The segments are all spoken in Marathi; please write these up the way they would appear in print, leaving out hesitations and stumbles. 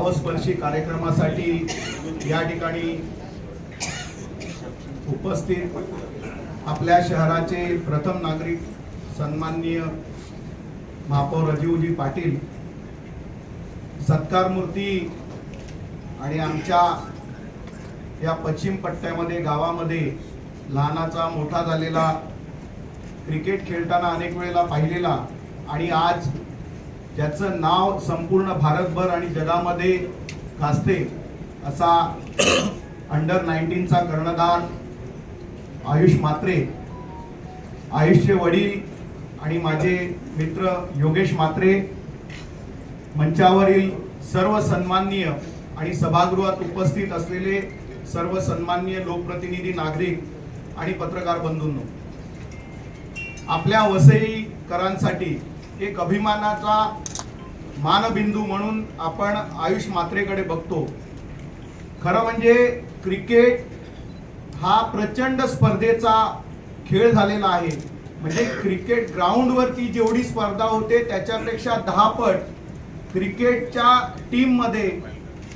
भावस्पर्शी कार्यक्रमासाठी या ठिकाणी उपस्थित आपल्या शहराचे प्रथम नागरिक सन्माननीय महापौर राजीवजी पाटील, सत्कार मूर्ती आणि आमच्या या पश्चिम पट्ट्यामध्ये गावामध्ये लहानाचा मोठा झालेला, क्रिकेट खेळताना अनेक वेळेला पाहिलेला आणि आज ज्याचं नाव संपूर्ण भारतभर आणि जगामध्ये गाजते असा अंडर 19चा कर्णधार आयुष म्हात्रे, आयुषचे वडील आणि माझे मित्र योगेश म्हात्रे, मंचावरील सर्व सन्माननीय आणि सभागृहात उपस्थित असलेले सर्व सन्माननीय लोकप्रतिनिधी, नागरिक आणि पत्रकार बंधूंनो, आपल्या वसईकरांसाठी एक अभिमानाचा मानबिंदू म्हणून आपण आयुष म्हात्रेकडे बघतो. खरं म्हणजे क्रिकेट हा प्रचंड स्पर्धेचा खेळ झालेला आहे. म्हणजे क्रिकेट ग्राउंडवरती जेवढी स्पर्धा होते त्याच्यापेक्षा 10 पट क्रिकेटच्या टीममध्ये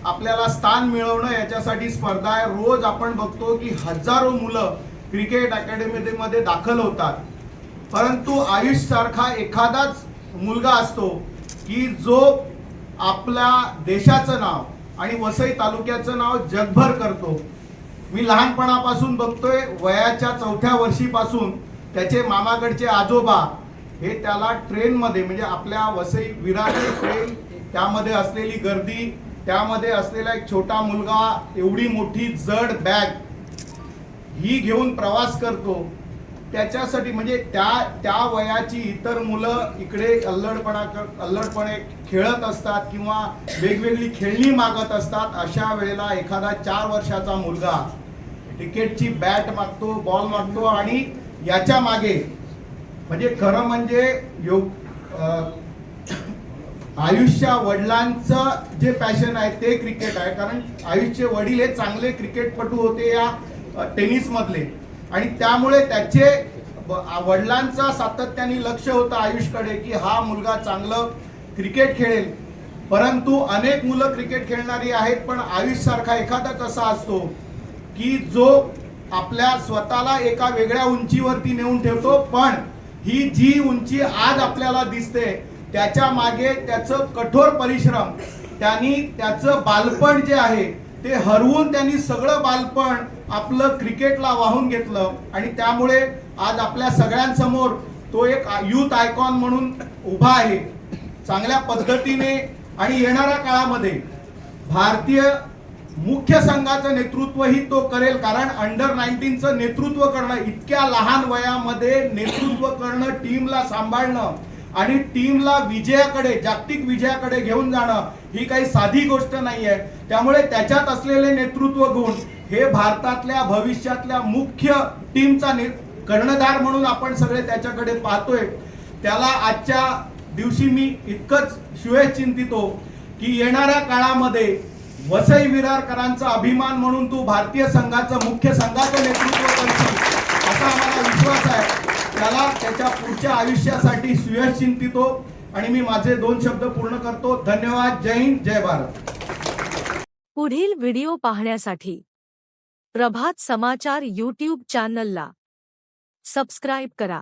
आपल्याला स्थान मिळवणं याच्यासाठी स्पर्धा आहे. रोज आपण बघतो की हजारो मुलं क्रिकेट अकॅडमीमध्ये दाखल होतात, परंतु आयुष सारखा एखादाच मुलगा असतो की जो आपल्या देशाचं नाव आणि वसई तालुक्याचं नाव जगभर करतो. मी लहानपणापासून बघतोय, वयाच्या 4थ्या वर्षीपासून त्याचे मामाकडचे आजोबा हे त्याला ट्रेनमध्ये, म्हणजे आपल्या वसई विरारची ट्रेन, त्यामध्ये असलेली गर्दी, त्यामध्ये असलेला एक छोटा मुलगा एवढी मोठी जड बॅग ही घेऊन प्रवास करतो त्याच्यासाठी. म्हणजे त्या वयाची इतर मुलं इकडे अल्लडपणे खेळत असतात किंवा वेगवेगळी खेळणी मागत असतात. अशा वेळेला एखादा 4 वर्षाचा मुलगा क्रिकेटची बॅट मागतो, बॉल मागतो आणि याच्या मागे म्हणजे खरं म्हणजे आयुषच्या वडिलांचं जे पॅशन आहे ते क्रिकेट आहे. कारण आयुषचे वडील हे चांगले क्रिकेटपटू होते या टेनिस मधले, आणि त्यामुळे त्याचे वडिलांचा सातत्याने लक्ष होतं आयुषकडे की हा मुलगा चांगलं क्रिकेट खेळेल. परंतु अनेक मुलं क्रिकेट खेळणारी आहेत, पण आयुष सारखा एखादाच असा असतो की जो आपल्या स्वतःला एका वेगळ्या उंचीवरती नेऊन ठेवतो. पण ही जी उंची आज आपल्याला दिसते त्याच्या मागे त्याचं कठोर परिश्रम, त्यांनी त्याचं बालपण जे आहे ते हरवून त्यांनी सगळं बालपण आपलं क्रिकेटला वाहून घेतलं, आणि त्यामुळे आज आपल्या सगळ्यांसमोर तो एक युथ आयकॉन म्हणून उभा आहे. चांगल्या पद्धतीने आणि येणाऱ्या काळामध्ये भारतीय मुख्य संघाचं नेतृत्वही तो करेल. कारण अंडर 19चं नेतृत्व करणं, इतक्या लहान वयामध्ये नेतृत्व करणं, टीमला सांभाळणं आणि टीमला विजयाकडे, जागतिक विजयाकडे घेऊन जाणं ही काही साधी गोष्ट नाही आहे. त्यामुळे त्याच्यात असलेले नेतृत्व गुण हे भारतातल्या भविष्यातल्या मुख्य टीमचा कर्णधार म्हणून आपण सगळे त्याच्याकडे पाहतोय. त्याला आजच्या दिवशी मी इतकंच शुभेच्छिंतितो की येणाऱ्या काळामध्ये वसई विरारकरांचा अभिमान म्हणून तू भारतीय संघाचं, मुख्य संघाचं नेतृत्व करशील असा आम्हाला विश्वास आहे. त्याला त्याच्या पुढच्या आयुष्यासाठी शुभेच्छिंतितो आणि मी माझे 2 शब्द पूर्ण करतो. धन्यवाद. जय हिंद, जय भारत. पुढील व्हिडिओ पाहण्यासाठी प्रभात समाचार YouTube चॅनलला सबस्क्राइब करा.